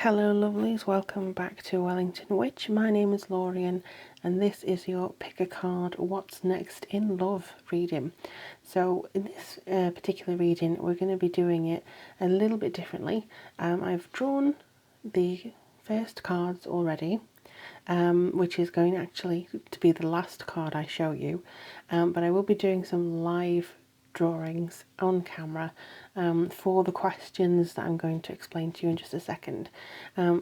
Hello lovelies, welcome back to Wellington Witch. My name is Lorien and this is your pick a card what's next in love reading. So in this particular reading we're going to be doing it a little bit differently. I've drawn the first cards already, which is going actually to be the last card I show you, but I will be doing some live drawings on camera for the questions that I'm going to explain to you in just a second. I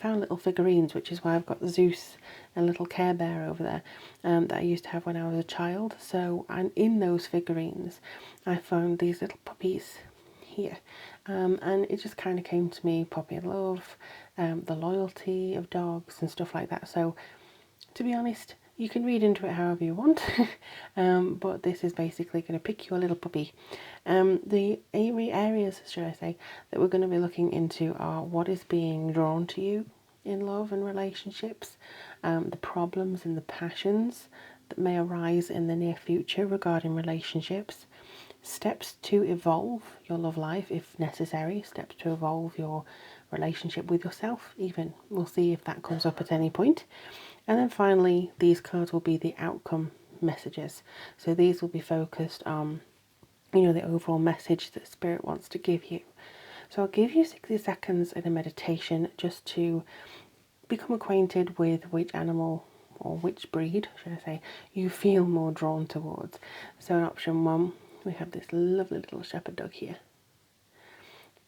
found little figurines, which is why I've got Zeus and little Care Bear over there, that I used to have when I was a child. So, and in those figurines I found these little puppies here, and it just kind of came to me, puppy love, the loyalty of dogs and stuff like that. So to be honest, you can read into it however you want, but this is basically going to pick your little puppy. The areas, should I say, that we're going to be looking into are what is being drawn to you in love and relationships, the problems and the passions that may arise in the near future regarding relationships, steps to evolve your love life if necessary, steps to evolve your relationship with yourself even. We'll see if that comes up at any point. And then finally, these cards will be the outcome messages. So these will be focused on, the overall message that Spirit wants to give you. So I'll give you 60 seconds in a meditation just to become acquainted with which animal or which breed, should I say, you feel more drawn towards. So in option 1, we have this lovely little shepherd dog here.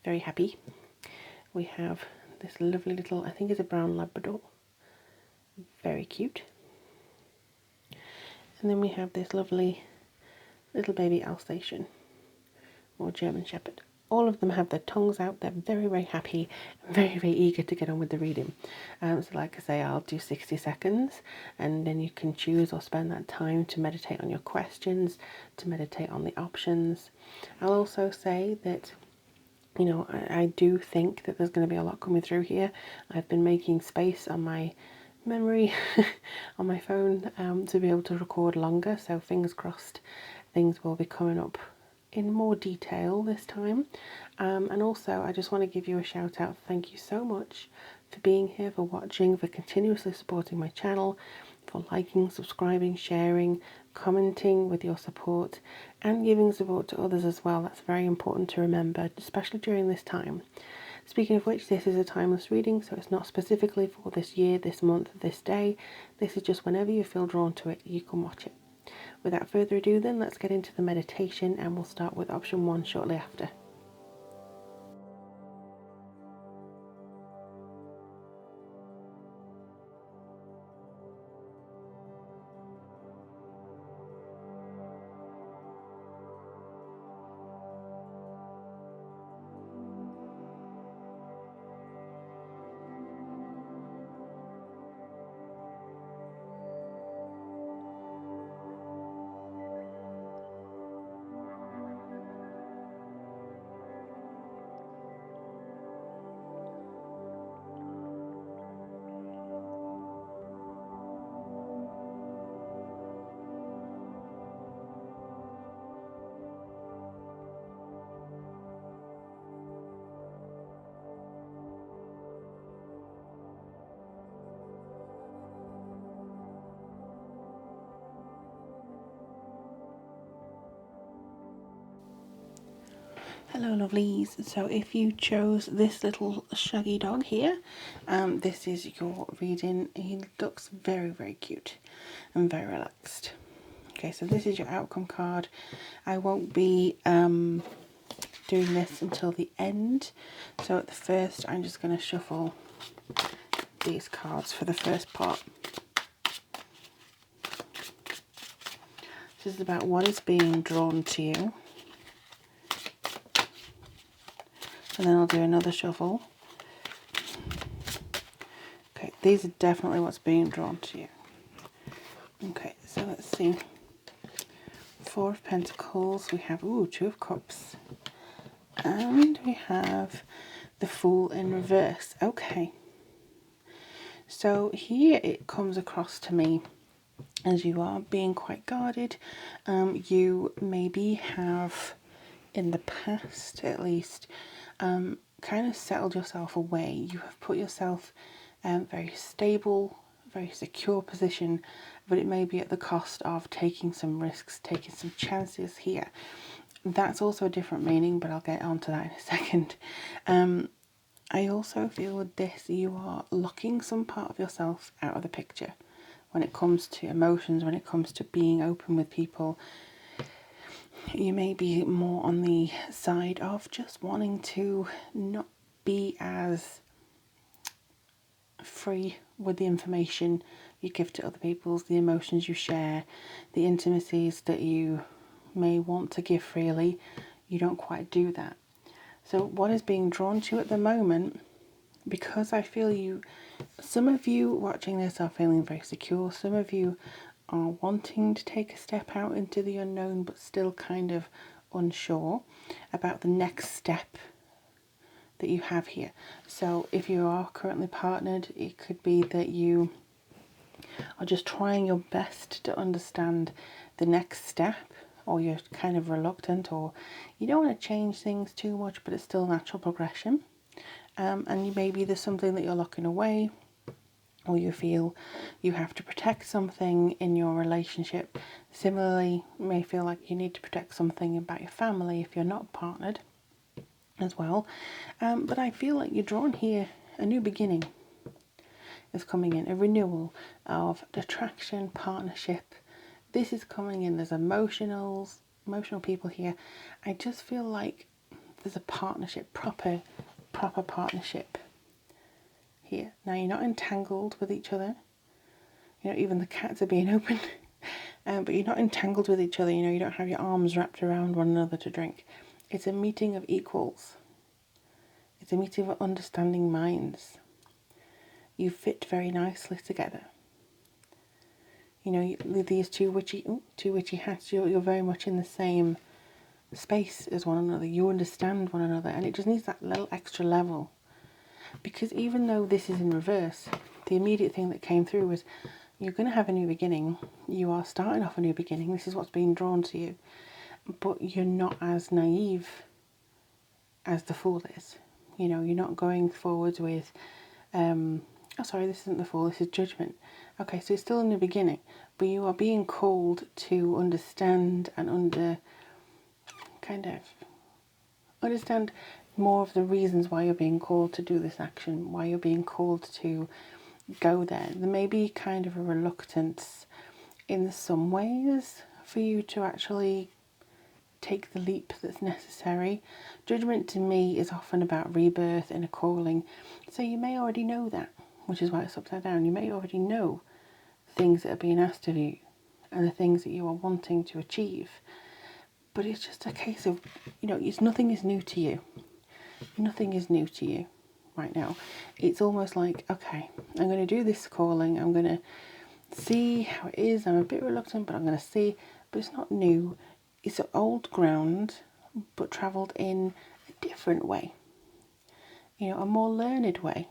Very happy. We have this lovely little, I think it's a brown Labrador. Very cute. And then we have this lovely little baby Alsatian or German Shepherd. All of them have their tongues out. They're very, very happy and very, very eager to get on with the reading. So like I say, I'll do 60 seconds and then you can choose or spend that time to meditate on your questions, to meditate on the options. I'll also say that I do think that there's going to be a lot coming through here. I've been making space on my memory on my phone to be able to record longer, so fingers crossed things will be coming up in more detail this time. And also I just want to give you a shout out. Thank you so much for being here, for watching, for continuously supporting my channel, for liking, subscribing, sharing, commenting with your support and giving support to others as well. That's very important to remember, especially during this time. Speaking of which, this is a timeless reading, so it's not specifically for this year, this month, this day. This is just whenever you feel drawn to it, you can watch it. Without further ado then, let's get into the meditation and we'll start with option 1 shortly after. Hello lovelies, so if you chose this little shaggy dog here, this is your reading. He looks very, very cute and very relaxed. Okay, so this is your outcome card. I won't be doing this until the end, so at the first I'm just going to shuffle these cards for the first part. This is about what is being drawn to you. And then I'll do another shuffle. Okay, these are definitely what's being drawn to you. Okay, so let's see. 4 of Pentacles, we have, 2 of Cups. And we have the Fool in reverse. Okay. So here it comes across to me as you are being quite guarded. You maybe have, in the past at least, kind of settled yourself away. You have put yourself very stable, very secure position, but it may be at the cost of taking some risks, taking some chances here. That's also a different meaning, but I'll get onto that in a second. I also feel with this, you are locking some part of yourself out of the picture when it comes to emotions, when it comes to being open with people. You may be more on the side of just wanting to not be as free with the information you give to other people, the emotions you share, the intimacies that you may want to give freely. You don't quite do that. So what is being drawn to at the moment, because I feel some of you watching this are feeling very secure, some of you are wanting to take a step out into the unknown but still kind of unsure about the next step that you have here. So if you are currently partnered, it could be that you are just trying your best to understand the next step, or you're kind of reluctant, or you don't want to change things too much, but it's still natural progression. And maybe there's something that you're locking away, or you feel you have to protect something in your relationship. Similarly, you may feel like you need to protect something about your family if you're not partnered as well. But I feel like you're drawn here, a new beginning is coming in, a renewal of attraction, partnership. This is coming in, there's emotional people here. I just feel like there's a partnership, proper partnership here. Now you're not entangled with each other. You know, even the cats are being open. But you're not entangled with each other. You know, you don't have your arms wrapped around one another to drink. It's a meeting of equals. It's a meeting of understanding minds. You fit very nicely together. You know, with these two witchy hats, you're very much in the same space as one another. You understand one another, and it just needs that little extra level. Because even though this is in reverse, the immediate thing that came through was you're going to have a new beginning. You are starting off a new beginning. This is what's being drawn to you. But you're not as naive as the Fool is. You know, you're not going forwards with, this isn't the Fool, this is Judgment. Okay, so it's still in the beginning, but you are being called to understand and understand more of the reasons why you're being called to do this action, why you're being called to go there. There may be kind of a reluctance in some ways for you to actually take the leap that's necessary. Judgment to me is often about rebirth and a calling. So you may already know that, which is why it's upside down. You may already know things that are being asked of you and the things that you are wanting to achieve. But it's just a case of, you know, nothing is new to you. Nothing is new to you right now. It's almost like, okay, I'm going to do this calling. I'm going to see how it is. I'm a bit reluctant, but I'm going to see. But it's not new. It's an old ground, but travelled in a different way. You know, a more learned way.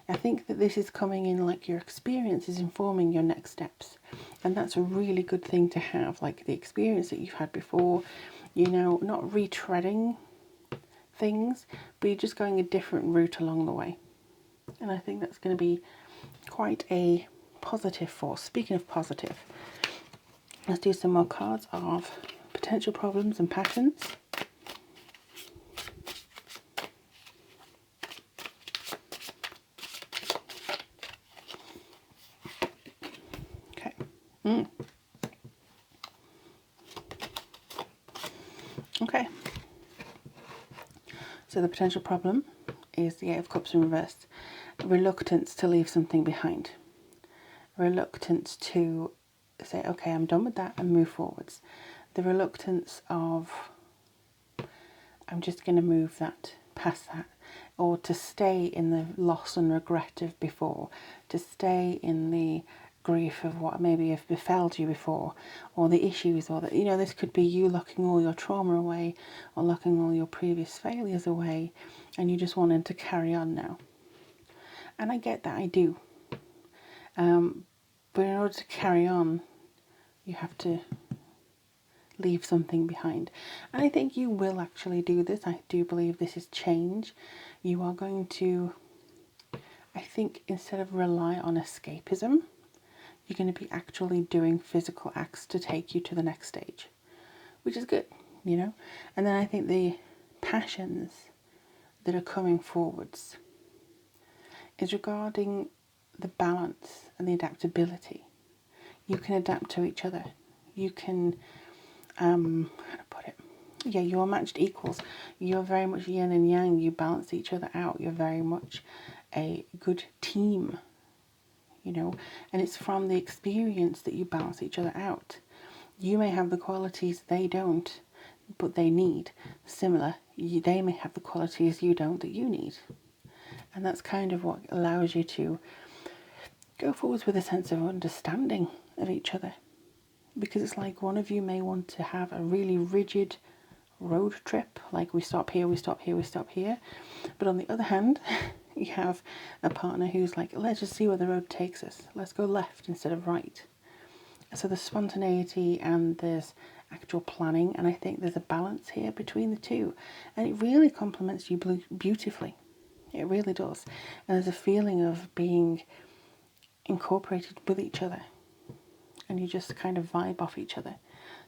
I think that this is coming in like your experience is informing your next steps. And that's a really good thing to have. Like the experience that you've had before, you know, not retreading things, but you're just going a different route along the way. And I think that's going to be quite a positive force. Speaking of positive, let's do some more cards of potential problems and patterns. Okay. Okay. So the potential problem is the Eight of Cups in reverse. Reluctance to leave something behind. Reluctance to say, okay, I'm done with that and move forwards. The reluctance of, I'm just going to move that past that. Or to stay in the loss and regret of before. To stay in the grief of what maybe have befelled you before, or the issues, or you know, this could be you locking all your trauma away, or locking all your previous failures away, and you just wanted to carry on now. And I get that, I do. But in order to carry on, you have to leave something behind. And I think you will actually do this. I do believe this is change. You are going to, I think, instead of rely on escapism, you're going to be actually doing physical acts to take you to the next stage, which is good, you know. And then I think the passions that are coming forwards is regarding the balance and the adaptability. You can adapt to each other. You can, how to put it? Yeah, you're matched equals. You're very much yin and yang. You balance each other out. You're very much a good team, you know. And it's from the experience that you balance each other out. You may have the qualities they don't, but they need. Similar, they may have the qualities you don't that you need. And that's kind of what allows you to go forwards with a sense of understanding of each other. Because it's like one of you may want to have a really rigid road trip, like we stop here, we stop here, we stop here. But on the other hand, you have a partner who's like, let's just see where the road takes us. Let's go left instead of right. So there's spontaneity and there's actual planning, and I think there's a balance here between the two. And it really complements you beautifully. It really does. And there's a feeling of being incorporated with each other. And you just kind of vibe off each other.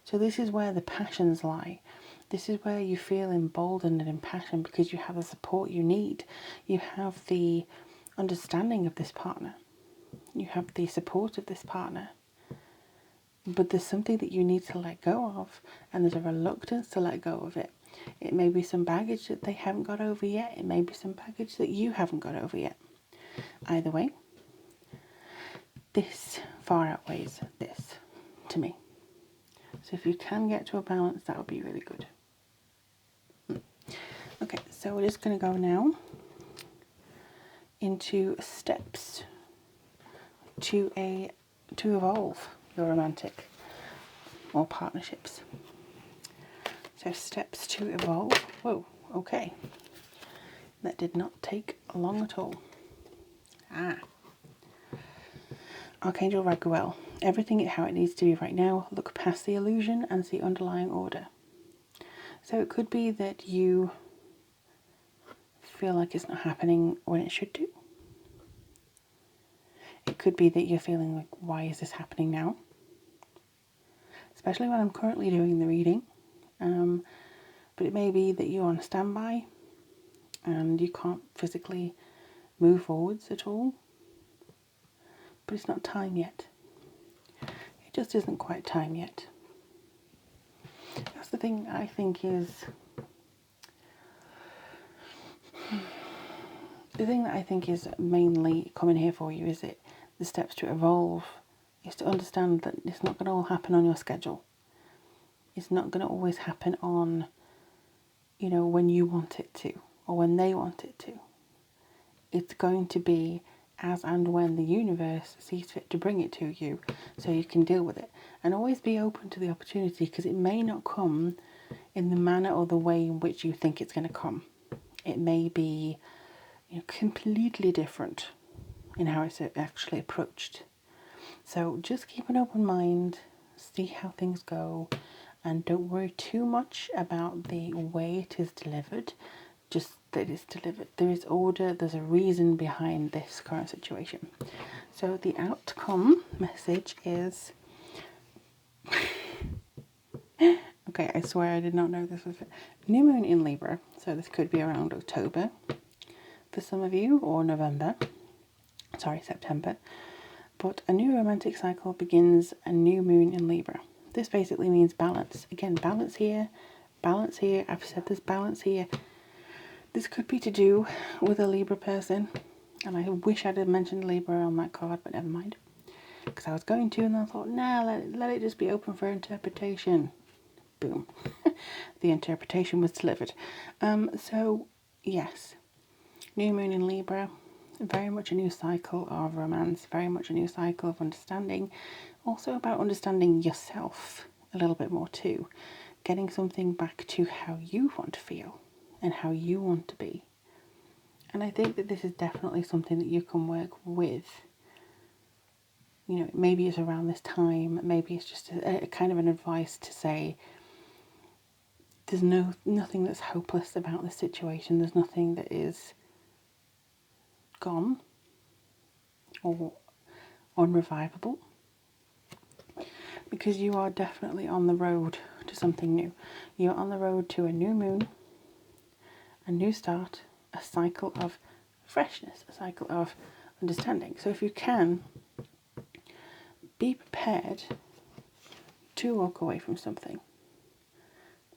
So this is where the passions lie. This is where you feel emboldened and impassioned because you have the support you need. You have the understanding of this partner. You have the support of this partner. But there's something that you need to let go of, and there's a reluctance to let go of it. It may be some baggage that they haven't got over yet. It may be some baggage that you haven't got over yet. Either way, this far outweighs this to me. So if you can get to a balance, that would be really good. Okay, so we're just going to go now into steps to evolve your romantic or partnerships. So steps to evolve. Whoa, okay. That did not take long at all. Archangel Raguel. Everything is how it needs to be right now. Look past the illusion and see underlying order. So it could be that you feel like it's not happening when it should do. It could be that you're feeling like, why is this happening now? Especially when I'm currently doing the reading. But it may be that you're on standby and you can't physically move forwards at all. But it's not time yet. It just isn't quite time yet. That's the thing I think is... The thing that I think is mainly coming here for you is that the steps to evolve is to understand that it's not going to all happen on your schedule. It's not going to always happen on, you know, when you want it to or when they want it to. It's going to be as and when the universe sees fit to bring it to you so you can deal with it. And always be open to the opportunity because it may not come in the manner or the way in which you think it's going to come. It may be, you know, completely different in how it's actually approached. So just keep an open mind, see how things go, and don't worry too much about the way it is delivered, just that it's delivered. There is order, there's a reason behind this current situation. So the outcome message is... Okay, I swear I did not know this was it. New moon in Libra, so this could be around October for some of you, or November, sorry, September. But a new romantic cycle begins a new moon in Libra. This basically means balance. Again, balance here, I've said there's balance here. This could be to do with a Libra person, and I wish I'd have mentioned Libra on that card, but never mind. Because I was going to, and I thought, nah, let it just be open for interpretation. Boom. The interpretation was delivered. So, yes. New moon in Libra. Very much a new cycle of romance. Very much a new cycle of understanding. Also about understanding yourself a little bit more too. Getting something back to how you want to feel and how you want to be. And I think that this is definitely something that you can work with. You know, maybe it's around this time. Maybe it's just a kind of an advice to say, there's nothing that's hopeless about this situation. There's nothing that is gone or unrevivable, because you are definitely on the road to something new. You're on the road to a new moon, a new start, a cycle of freshness, a cycle of understanding. So if you can, be prepared to walk away from something,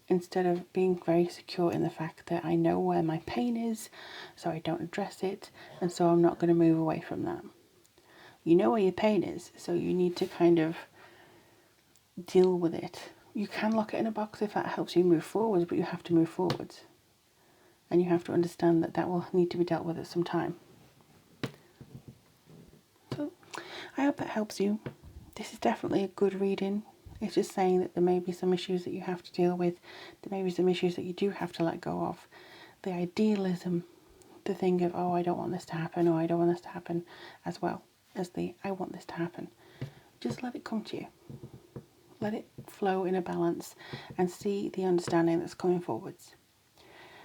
instead of being very secure in the fact that I know where my pain is, so I don't address it, and so I'm not going to move away from that. You know where your pain is, so you need to kind of deal with it. You can lock it in a box if that helps you move forward, but you have to move forward. And you have to understand that that will need to be dealt with at some time. So I hope that helps you. This is definitely a good reading. It's just saying that there may be some issues that you have to deal with. There may be some issues that you do have to let go of. The idealism, the thing of, oh, I don't want this to happen, or I don't want this to happen, as well as the, I want this to happen. Just let it come to you. Let it flow in a balance and see the understanding that's coming forwards.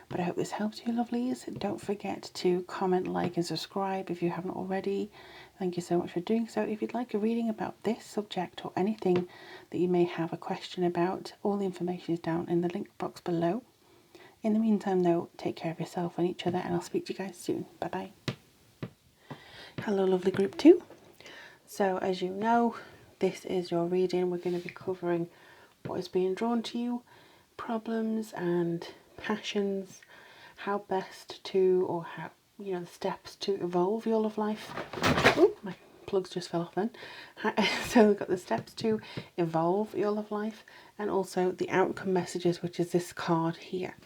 But I hope this helps you, lovelies. Don't forget to comment, like and subscribe if you haven't already. Thank you so much for doing so. If you'd like a reading about this subject or anything that you may have a question about, all the information is down in the link box below. In the meantime though, take care of yourself and each other, and I'll speak to you guys soon. Bye bye. Hello lovely group 2. So as you know, this is your reading. We're going to be covering what is being drawn to you, problems and passions, how best to, or how, you know, the steps to evolve your love life. Oh, my plugs just fell off then. So we've got the steps to evolve your love life, and also the outcome messages, which is this card here.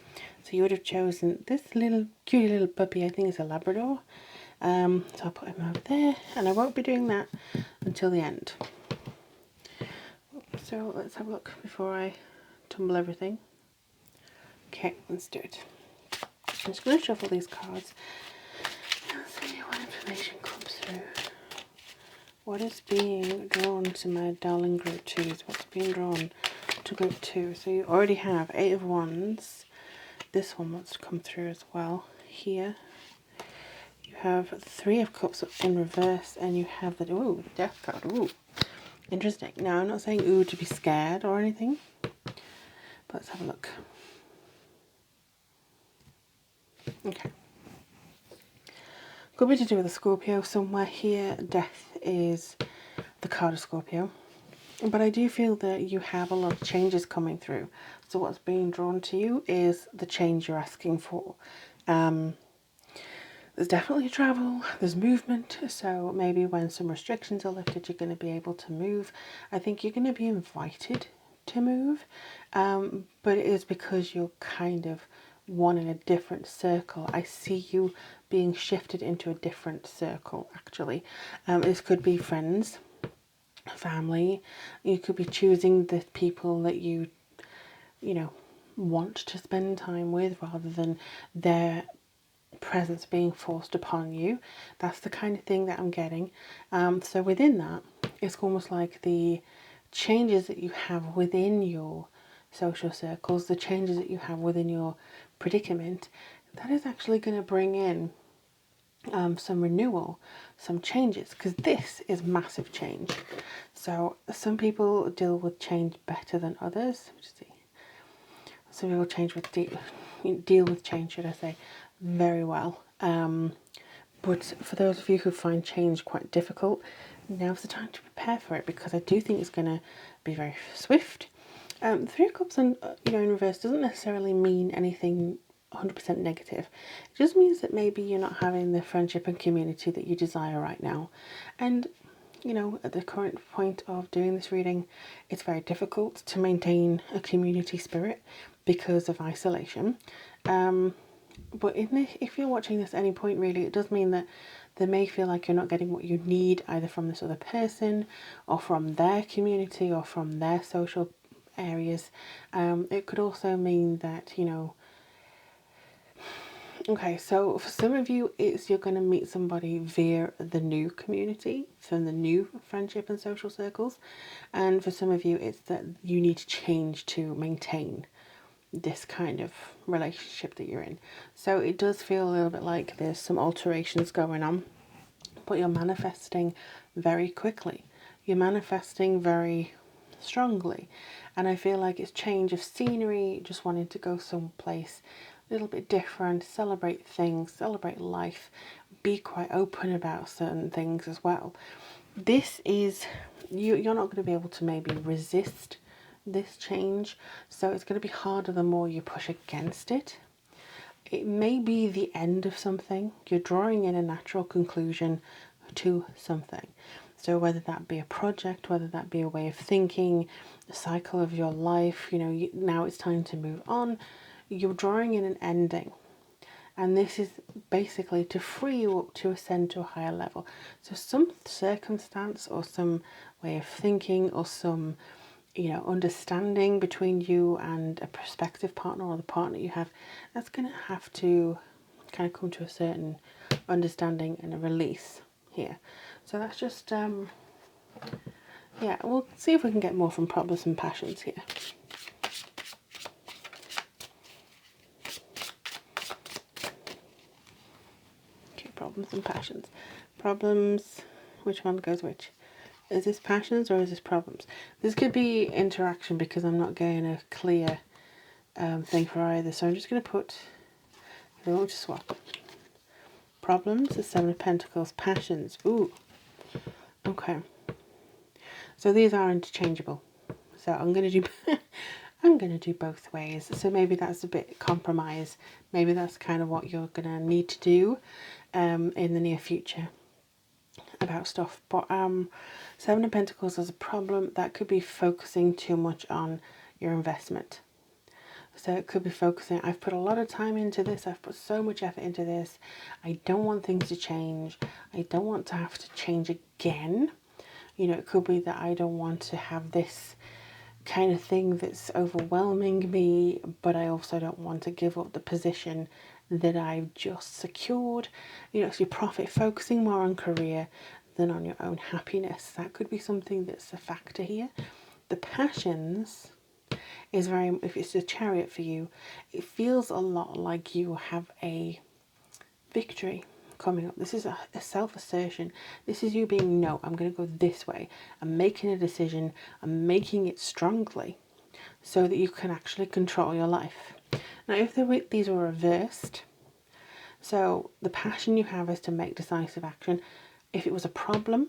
So you would have chosen this little cutie little puppy. I think it's a Labrador. So I'll put him over there, and I won't be doing that until the end. So let's have a look before I tumble everything. Okay, let's do it. I'm just going to shuffle these cards and see what information comes through. What is being drawn to my darling group 2s? What's being drawn to group 2? So you already have 8 of Wands. This one wants to come through as well. Here you have 3 of Cups in reverse, and you have the, ooh, the Death card. Ooh, interesting. Now I'm not saying ooh to be scared or anything, but let's have a look. Okay. Could be to do with a Scorpio somewhere here. Death is the card of Scorpio. But I do feel that you have a lot of changes coming through. So what's being drawn to you is the change you're asking for. There's definitely travel, there's movement. So maybe when some restrictions are lifted, you're going to be able to move. I think you're going to be invited to move. But it is because you're kind of one in a different circle. I see you being shifted into a different circle, actually. This could be friends, family. You could be choosing the people that you know, want to spend time with, rather than their presence being forced upon you. That's the kind of thing that I'm getting. So within that, it's almost like the changes that you have within your social circles, the changes that you have within your predicament, that is actually going to bring in some renewal, some changes, because this is massive change. So some people deal with change better than others. Some people deal with change, should I say, very well. But for those of you who find change quite difficult, now's the time to prepare for it, because I do think it's going to be very swift. 3 of Cups in reverse doesn't necessarily mean anything 100% negative. It just means that maybe you're not having the friendship and community that you desire right now. And, you know, at the current point of doing this reading, it's very difficult to maintain a community spirit because of isolation. But if you're watching this at any point, really, it does mean that they may feel like you're not getting what you need, either from this other person or from their community or from their social areas. It could also mean that, you know, okay, so for some of you, you're going to meet somebody via the new community, from the new friendship and social circles. And for some of you, it's that you need to change to maintain this kind of relationship that you're in. So it does feel a little bit like there's some alterations going on, but you're manifesting very quickly. You're manifesting very strongly. And I feel like it's change of scenery, just wanting to go someplace a little bit different, celebrate things, celebrate life, be quite open about certain things as well. This is, you're not going to be able to maybe resist this change, so it's going to be harder the more you push against it. It may be the end of something. You're drawing in a natural conclusion to something. So whether that be a project, whether that be a way of thinking, the cycle of your life, now it's time to move on. You're drawing in an ending. And this is basically to free you up to ascend to a higher level. So some circumstance or some way of thinking or some, understanding between you and a prospective partner or the partner you have, that's going to have to kind of come to a certain understanding and a release here. So that's just, we'll see if we can get more from problems and passions here. Problems and passions. Problems, which one goes which? Is this passions or is this problems? This could be interaction because I'm not getting a clear thing for either. So I'm just going to put, we'll just swap. Problems, the Seven of Pentacles, passions. Ooh, okay. So these are interchangeable. So I'm going to do I'm going to do both ways. So maybe that's a bit compromise. Maybe that's kind of what you're going to need to do in the near future about stuff. But Seven of Pentacles is a problem that could be focusing too much on your investment. So it could be focusing, I've put a lot of time into this, I've put so much effort into this, I don't want things to change, I don't want to have to change again. It could be that I don't want to have this kind of thing that's overwhelming me, but I also don't want to give up the position that I've just secured. So your profit, focusing more on career than on your own happiness. That could be something that's a factor here. The passions is very, if it's a Chariot for you, it feels a lot like you have a victory coming up. This is a self-assertion. This is you being, no, I'm going to go this way. I'm making a decision. I'm making it strongly so that you can actually control your life. Now, if these were reversed, so the passion you have is to make decisive action. If it was a problem,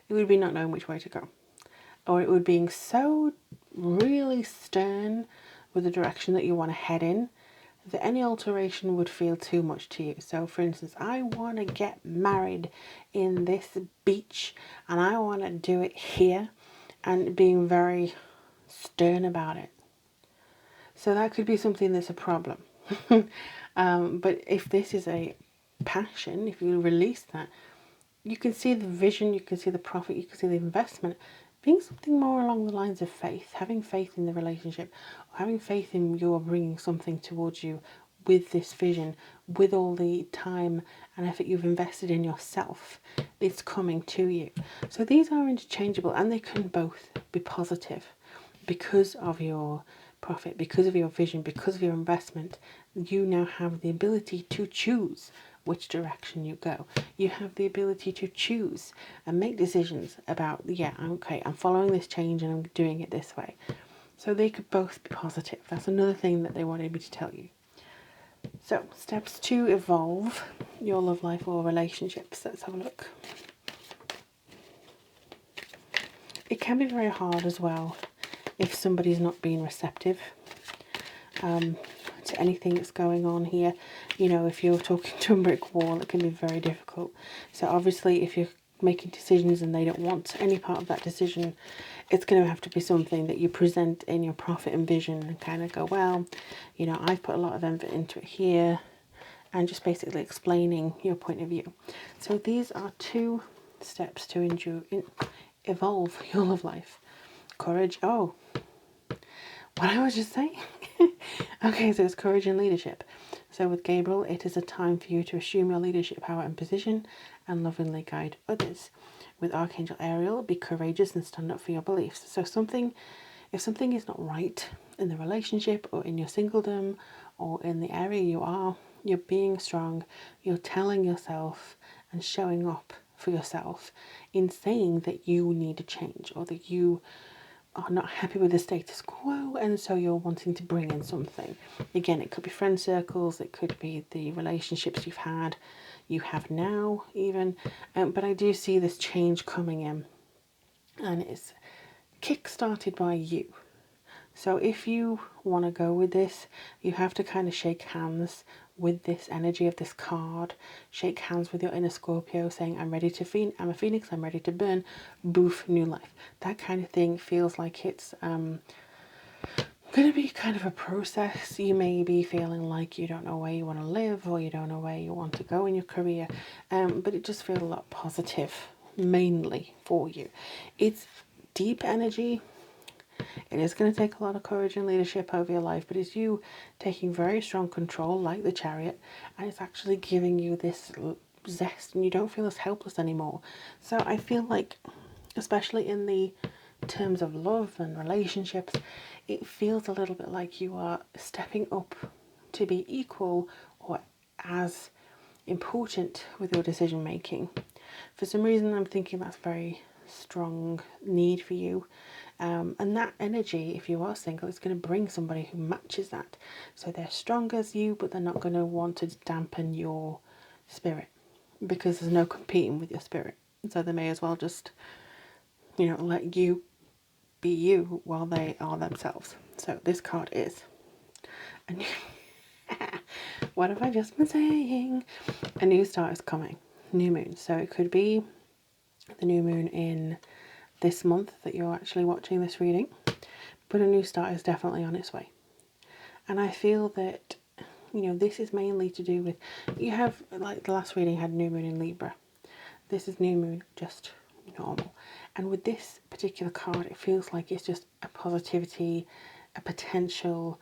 it would be not knowing which way to go. Or it would be being so really stern with the direction that you want to head in, that any alteration would feel too much to you. So for instance, I want to get married in this beach and I want to do it here, and being very stern about it. So that could be something that's a problem. But if this is a passion, if you release that, you can see the vision, you can see the profit, you can see the investment being something more along the lines of faith, having faith in the relationship, or having faith in you're bringing something towards you with this vision, with all the time and effort you've invested in yourself. It's coming to you. So these are interchangeable, and they can both be positive because of your profit, because of your vision, because of your investment. You now have the ability to choose which direction you go. You have the ability to choose and make decisions about, I'm following this change and I'm doing it this way. So they could both be positive. That's another thing that they wanted me to tell you. So steps to evolve your love life or relationships. Let's have a look. It can be very hard as well if somebody's not being receptive to anything that's going on here. If you're talking to a brick wall, it can be very difficult. So obviously if you're making decisions and they don't want any part of that decision, it's going to have to be something that you present in your profit and vision and kind of go, well, I've put a lot of effort into it here, and just basically explaining your point of view. So these are 2 steps to evolve your love life. Courage. Oh, what I was just saying. Okay, so it's courage and leadership. So with Gabriel, it is a time for you to assume your leadership power and position and lovingly guide others. With Archangel Ariel, be courageous and stand up for your beliefs. So something if something is not right in the relationship or in your singledom or in the area you are, you're being strong, you're telling yourself and showing up for yourself in saying that you need to change or that you are not happy with the status quo, and so you're wanting to bring in something. Again, it could be friend circles, it could be the relationships you have now even, but I do see this change coming in, and it's kick-started by you. So if you want to go with this, you have to kind of shake hands with this energy of this card. Shake hands with your inner Scorpio saying, I'm ready to I'm a phoenix, I'm ready to burn, boof, new life. That kind of thing feels like it's going to be kind of a process. You may be feeling like you don't know where you want to live or you don't know where you want to go in your career, but it just feels a lot positive, mainly for you. It's deep energy. It is going to take a lot of courage and leadership over your life, but it's you taking very strong control like the Chariot, and it's actually giving you this zest and you don't feel as helpless anymore. So I feel like, especially in the terms of love and relationships, it feels a little bit like you are stepping up to be equal or as important with your decision making. For some reason I'm thinking that's very strong need for you, and that energy, if you are single, is going to bring somebody who matches that. So they're strong as you, but they're not going to want to dampen your spirit because there's no competing with your spirit. So they may as well just, let you be you while they are themselves. So this card is a new what have I just been saying? A new start is coming. New moon. So it could be the new moon in this month that you're actually watching this reading, but a new start is definitely on its way. And I feel that, this is mainly to do with, you have, like the last reading had new moon in Libra. This is new moon, just normal. And with this particular card, it feels like it's just a positivity, a potential,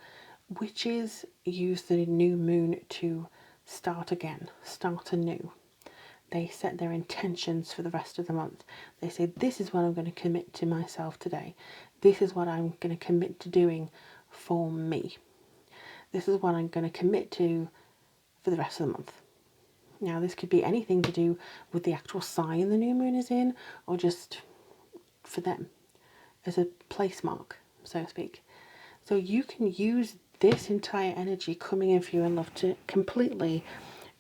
witches use the new moon to start again, start anew. They set their intentions for the rest of the month. They say, this is what I'm going to commit to myself today. This is what I'm going to commit to doing for me. This is what I'm going to commit to for the rest of the month. Now, this could be anything to do with the actual sign the new moon is in, or just for them as a place mark, so to speak. So you can use this entire energy coming in for you in love to completely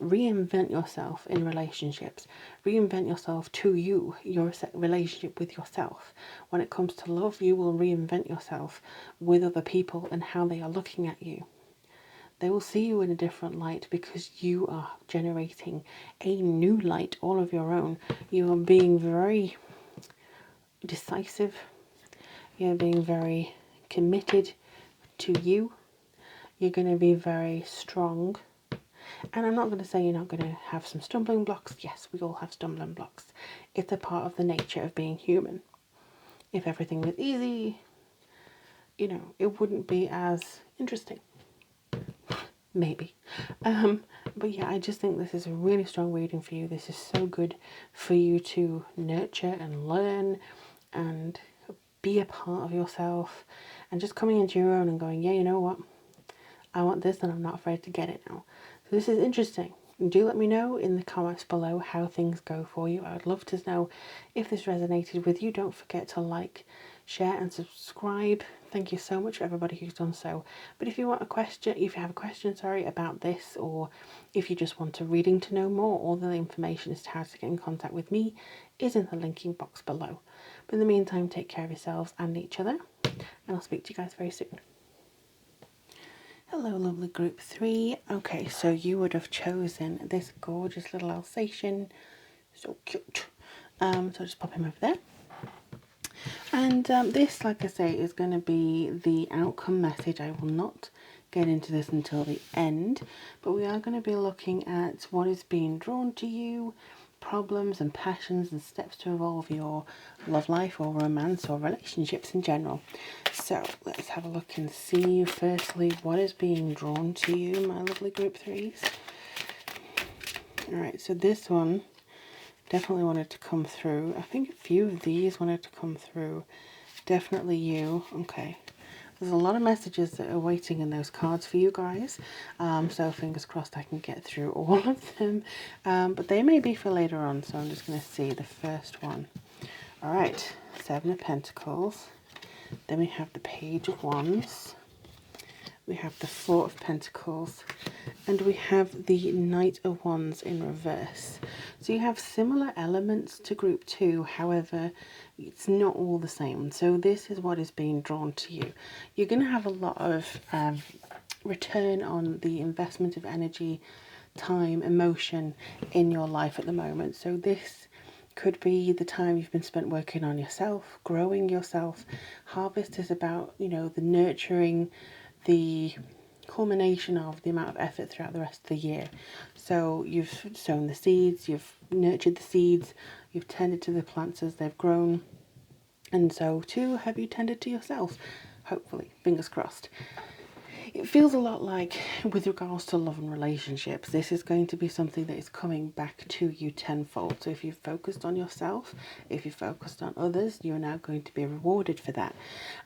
reinvent yourself in relationships, reinvent yourself to you, your relationship with yourself. When it comes to love, you will reinvent yourself with other people and how they are looking at you. They will see you in a different light because you are generating a new light all of your own. You are being very decisive. You're being very committed to you. You're going to be very strong. And I'm not going to say you're not going to have some stumbling blocks. Yes, we all have stumbling blocks. It's a part of the nature of being human. If everything was easy, it wouldn't be as interesting. Maybe. But yeah, I just think this is a really strong reading for you. This is so good for you to nurture and learn and be a part of yourself, and just coming into your own and going, yeah, you know what? I want this and I'm not afraid to get it now. So this is interesting. Do let me know in the comments below how things go for you. I would love to know if this resonated with you. Don't forget to like, share and subscribe. Thank you so much for everybody who's done so. But if you have a question, about this, or if you just want a reading to know more, all the information as to how to get in contact with me is in the linking box below. But in the meantime, take care of yourselves and each other, and I'll speak to you guys very soon. Hello, lovely group 3. Okay, so you would have chosen this gorgeous little Alsatian. So cute. So just pop him over there. And this, like I say, is going to be the outcome message. I will not get into this until the end, but we are going to be looking at what is being drawn to you, problems and passions and steps to evolve your love life or romance or relationships in general. So let's have a look and see firstly what is being drawn to you, my lovely group 3s. Alright, so this one definitely wanted to come through. I think a few of these wanted to come through definitely you. Okay. There's a lot of messages that are waiting in those cards for you guys. So fingers crossed I can get through all of them. But they may be for later on, so I'm just going to see the first one. All right, Seven of Pentacles. Then we have the Page of Wands. We have the Four of Pentacles. And we have the Knight of Wands in reverse. So you have similar elements to group 2, however, it's not all the same. So this is what is being drawn to you. You're going to have a lot of return on the investment of energy, time, emotion in your life at the moment. So this could be the time you've been spent working on yourself, growing yourself. Harvest is about, you know, the nurturing, the culmination of the amount of effort throughout the rest of the year. So you've sown the seeds, you've nurtured the seeds, you've tended to the plants as they've grown, and so too have you tended to yourself, hopefully, fingers crossed. It feels a lot like with regards to love and relationships, this is going to be something that is coming back to you tenfold. So if you've focused on yourself, if you focused on others, you're now going to be rewarded for that.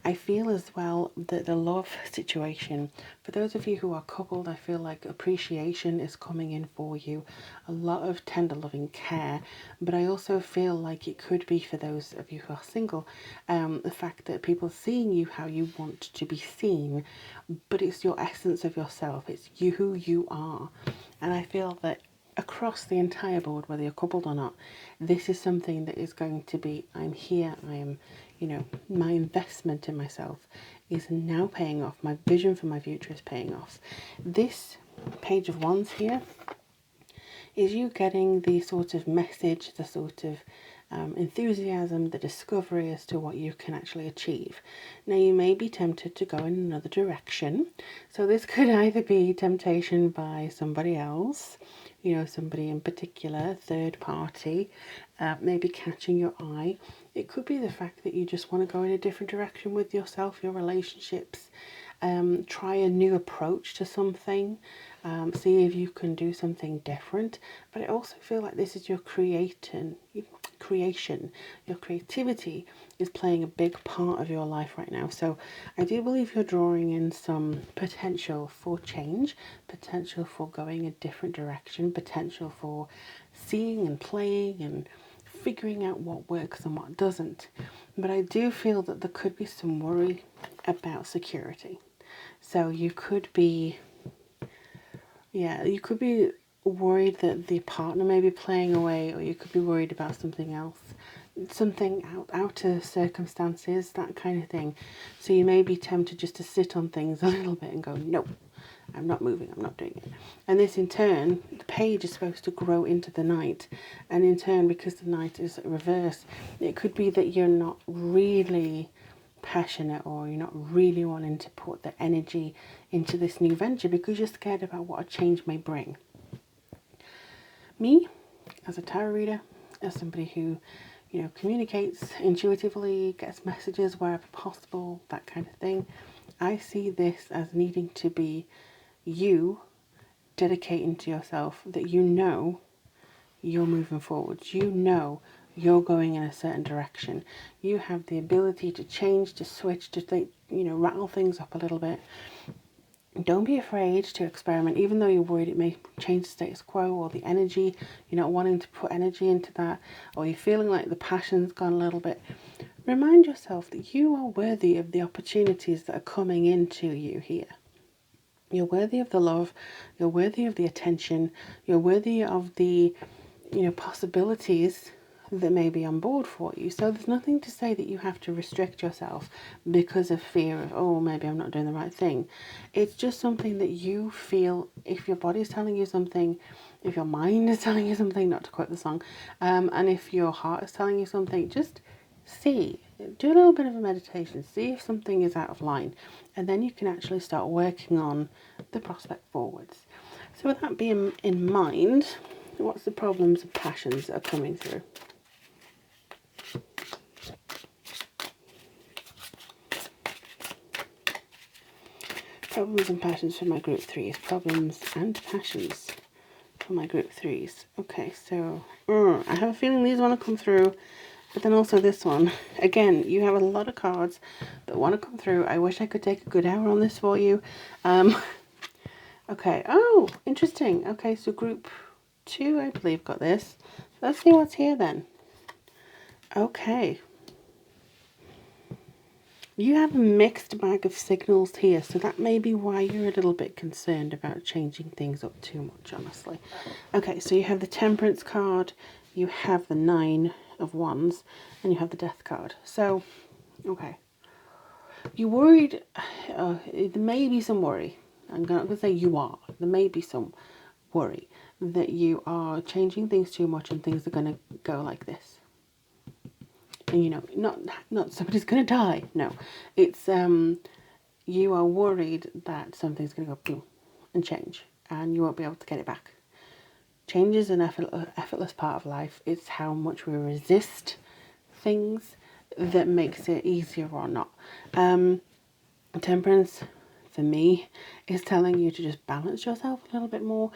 I feel as well that the love situation, for those of you who are coupled, I feel like appreciation is coming in for you. A lot of tender loving care, but I also feel like it could be for those of you who are single, the fact that people are seeing you how you want to be seen, but it's your essence of yourself, it's you who you are. And I feel that across the entire board, whether you're coupled or not, this is something that is going to be, I'm here, I am, you know, my investment in myself is now paying off, my vision for my future is paying off. This Page of Wands here is you getting the sort of message, the sort of enthusiasm, the discovery as to what you can actually achieve. Now you may be tempted to go in another direction. So this could either be temptation by somebody else, you know, somebody in particular, third party, maybe catching your eye. It could be the fact that you just want to go in a different direction with yourself, your relationships, try a new approach to something, see if you can do something different. But I also feel like this is your creation, your creativity is playing a big part of your life right now. So I do believe you're drawing in some potential for change, potential for going a different direction, potential for seeing and playing and figuring out what works and what doesn't. But I do feel that there could be some worry about security. So you could be, you could be worried that the partner may be playing away, or you could be worried about something else, something outer circumstances, that kind of thing. So you may be tempted just to sit on things a little bit and go, no, I'm not moving, I'm not doing it. And this in turn, the page is supposed to grow into the Knight, and in turn, because the Knight is reverse, it could be that you're not really passionate, or you're not really wanting to put the energy into this new venture because you're scared about what a change may bring. Me, as a tarot reader, as somebody who, you know, communicates intuitively, gets messages wherever possible, that kind of thing, I see this as needing to be you dedicating to yourself, that you know you're moving forward, you know you're going in a certain direction, you have the ability to change, to switch, to think, you know, rattle things up a little bit. Don't be afraid to experiment, even though you're worried it may change the status quo, or the energy, you're not wanting to put energy into that, or you're feeling like the passion's gone a little bit. Remind yourself that you are worthy of the opportunities that are coming into you here. You're worthy of the love, you're worthy of the attention, you're worthy of the, you know, possibilities that may be on board for you. So there's nothing to say that you have to restrict yourself because of fear of, oh, maybe I'm not doing the right thing. It's just something that you feel, if your body's telling you something, if your mind is telling you something, not to quote the song, and if your heart is telling you something, just do a little bit of a meditation, see if something is out of line, and then you can actually start working on the prospect forwards. So with that being in mind, what's the problems and passions that are coming through? Problems and passions for my group 3s. Problems and passions for my group 3s. Okay, so I have a feeling these want to come through But then also this one, again, you have a lot of cards that want to come through. I wish I could take a good hour on this for you. Okay, oh, interesting. Okay, so group 2, I believe, got this. Let's see what's here then. Okay. You have a mixed bag of signals here, so that may be why you're a little bit concerned about changing things up too much, honestly. Okay, so you have the Temperance card, you have the 9 of Wands, and you have the Death card. So, okay. You're worried, there may be some worry. I'm not going to say you are. There may be some worry that you are changing things too much and things are going to go like this. And, you know, not somebody's going to die. No, it's you are worried that something's going to go boom and change and you won't be able to get it back. Change is an effortless part of life. It's how much we resist things that makes it easier or not. Temperance, for me, is telling you to just balance yourself a little bit more.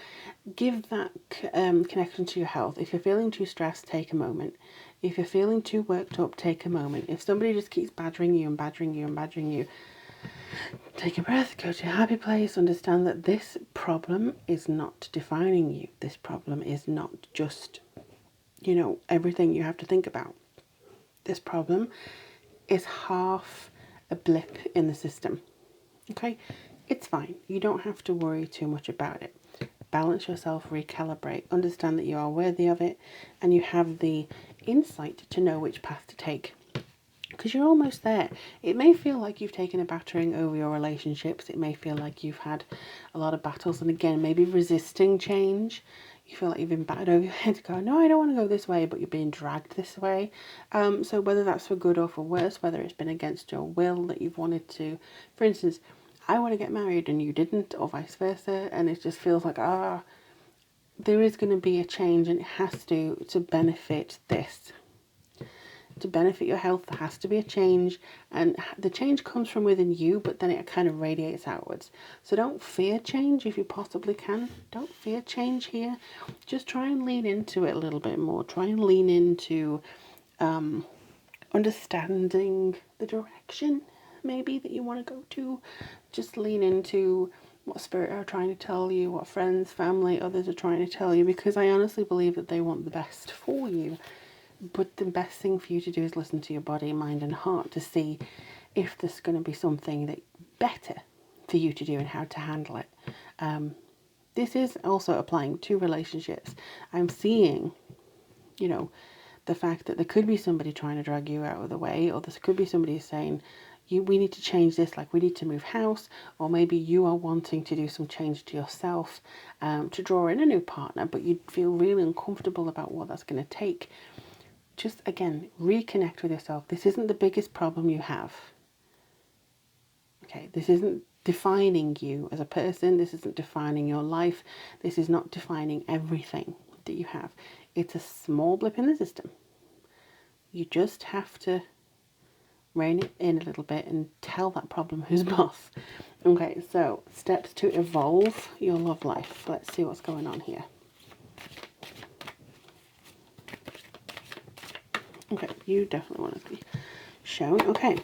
Give that connection to your health. If you're feeling too stressed, take a moment. If you're feeling too worked up, take a moment. If somebody just keeps badgering you and badgering you and badgering you, take a breath, go to a happy place, understand that this problem is not defining you. This problem is not just, you know, everything you have to think about. This problem is half a blip in the system. Okay, it's fine. You don't have to worry too much about it. Balance yourself, recalibrate, understand that you are worthy of it, and you have the insight to know which path to take. Because you're almost there. It may feel like you've taken a battering over your relationships. It may feel like you've had a lot of battles, and again, maybe resisting change. You feel like you've been battered over your head, go, no, I don't want to go this way, but you're being dragged this way. So whether that's for good or for worse, whether it's been against your will that you've wanted to, for instance, I want to get married and you didn't, or vice versa, and it just feels like, there is going to be a change, and it has to benefit this. To benefit your health, there has to be a change, and the change comes from within you, but then it kind of radiates outwards. So don't fear change if you possibly can. Don't fear change here. Just try and lean into it a little bit more. Try and lean into understanding the direction maybe that you want to go to. Just lean into what spirit are trying to tell you, what friends, family, others are trying to tell you, because I honestly believe that they want the best for you. But the best thing for you to do is listen to your body, mind and heart to see if there's going to be something that better for you to do and how to handle it. This is also applying to relationships. I'm seeing, you know, the fact that there could be somebody trying to drag you out of the way, or there could be somebody saying, we need to change this, like we need to move house, or maybe you are wanting to do some change to yourself to draw in a new partner, but you feel really uncomfortable about what that's going to take. Just, again, reconnect with yourself. This isn't the biggest problem you have. Okay, this isn't defining you as a person. This isn't defining your life. This is not defining everything that you have. It's a small blip in the system. You just have to rein it in a little bit and tell that problem who's boss. Okay, so steps to evolve your love life. Let's see what's going on here. Okay, you definitely want to be shown. Okay,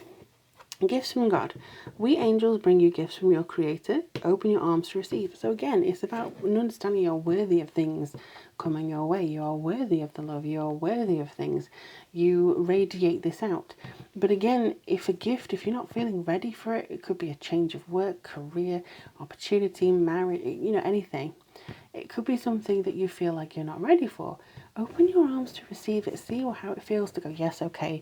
gifts from God. We angels bring you gifts from your Creator. Open your arms to receive. So again, it's about understanding you're worthy of things coming your way. You are worthy of the love. You are worthy of things. You radiate this out. But again, if you're not feeling ready for it, it could be a change of work, career, opportunity, marriage, you know, anything. It could be something that you feel like you're not ready for. Open your arms to receive it. See how it feels to go, yes, okay,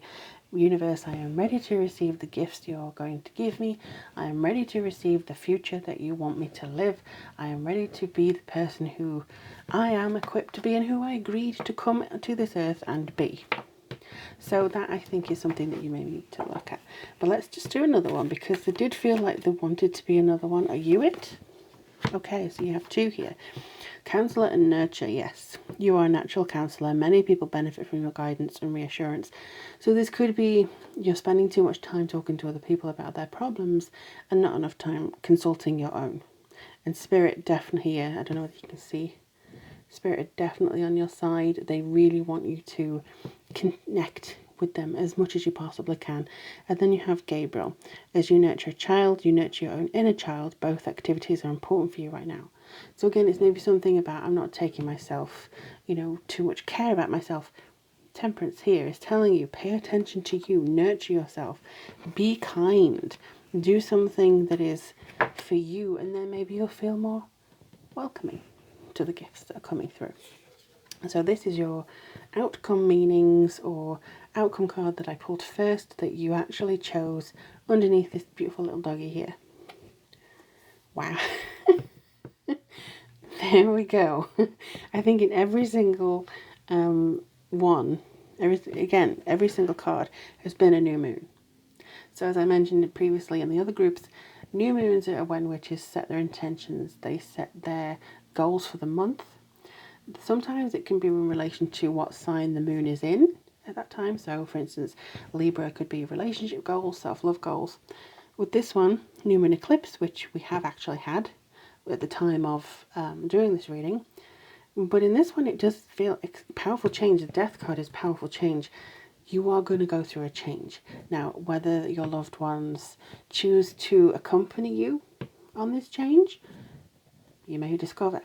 universe, I am ready to receive the gifts you're going to give me. I am ready to receive the future that you want me to live. I am ready to be the person who I am equipped to be and who I agreed to come to this earth and be. So that, I think, is something that you may need to look at. But let's just do another one, because there did feel like there wanted to be another one. Are you it? Okay, so you have two here. Counselor and nurture, yes. You are a natural counsellor. Many people benefit from your guidance and reassurance. So this could be you're spending too much time talking to other people about their problems and not enough time consulting your own. And Spirit definitely here, I don't know whether you can see, Spirit are definitely on your side. They really want you to connect with them as much as you possibly can. And then you have Gabriel. As you nurture a child, you nurture your own inner child. Both activities are important for you right now. So again, it's maybe something about I'm not taking myself, too much care about myself. Temperance here is telling you, pay attention to you, nurture yourself, be kind, do something that is for you, and then maybe you'll feel more welcoming to the gifts that are coming through. So this is your outcome meanings or outcome card that I pulled first that you actually chose underneath this beautiful little doggy here. Wow. There we go. I think in every single one, every single card has been a new moon. So as I mentioned previously in the other groups, new moons are when witches set their intentions. They set their goals for the month. Sometimes it can be in relation to what sign the moon is in at that time. So for instance, Libra could be relationship goals, self-love goals. With this one, new moon eclipse, which we have actually had at the time of doing this reading. But in this one, it does feel powerful change. The death card is powerful change. You are going to go through a change. Now, whether your loved ones choose to accompany you on this change, you may discover.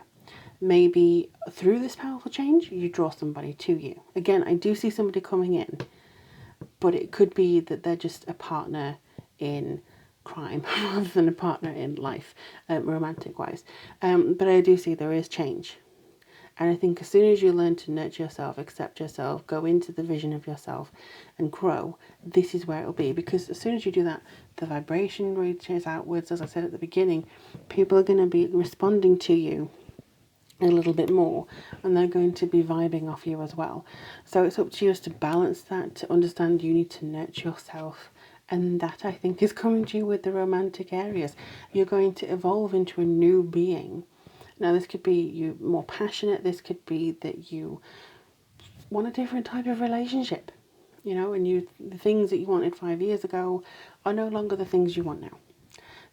Maybe through this powerful change, you draw somebody to you. Again, I do see somebody coming in, but it could be that they're just a partner in crime rather than a partner in life, romantic wise. But I do see there is change. And I think as soon as you learn to nurture yourself, accept yourself, go into the vision of yourself and grow, this is where it'll be. Because as soon as you do that, the vibration reaches outwards. As I said at the beginning, people are going to be responding to you a little bit more, and they're going to be vibing off you as well. So it's up to you to balance that, to understand you need to nurture yourself. And that, I think, is coming to you with the romantic areas. You're going to evolve into a new being. Now, this could be you more passionate. This could be that you want a different type of relationship. And the things that you wanted 5 years ago are no longer the things you want now.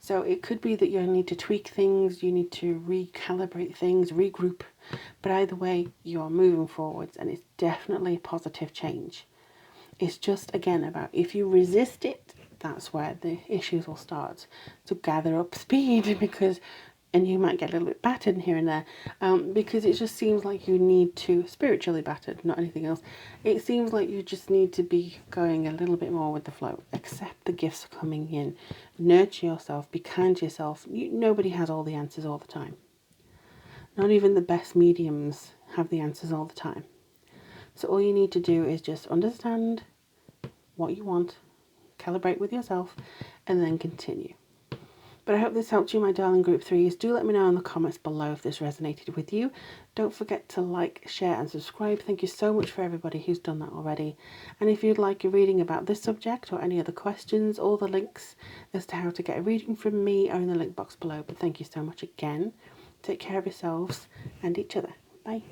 So it could be that you need to tweak things, you need to recalibrate things, regroup. But either way, you're moving forwards, and it's definitely positive change. It's just, again, about if you resist it, that's where the issues will start. So gather up speed and you might get a little bit battered here and there, because it just seems like you need to, spiritually battered, not anything else. It seems like you just need to be going a little bit more with the flow. Accept the gifts coming in. Nurture yourself. Be kind to yourself. Nobody has all the answers all the time. Not even the best mediums have the answers all the time. So all you need to do is just understand what you want, calibrate with yourself, and then continue. But I hope this helped you, my darling group 3s. Do let me know in the comments below if this resonated with you. Don't forget to like, share and subscribe. Thank you so much for everybody who's done that already. And if you'd like a reading about this subject or any other questions, all the links as to how to get a reading from me are in the link box below. But thank you so much again. Take care of yourselves and each other. Bye.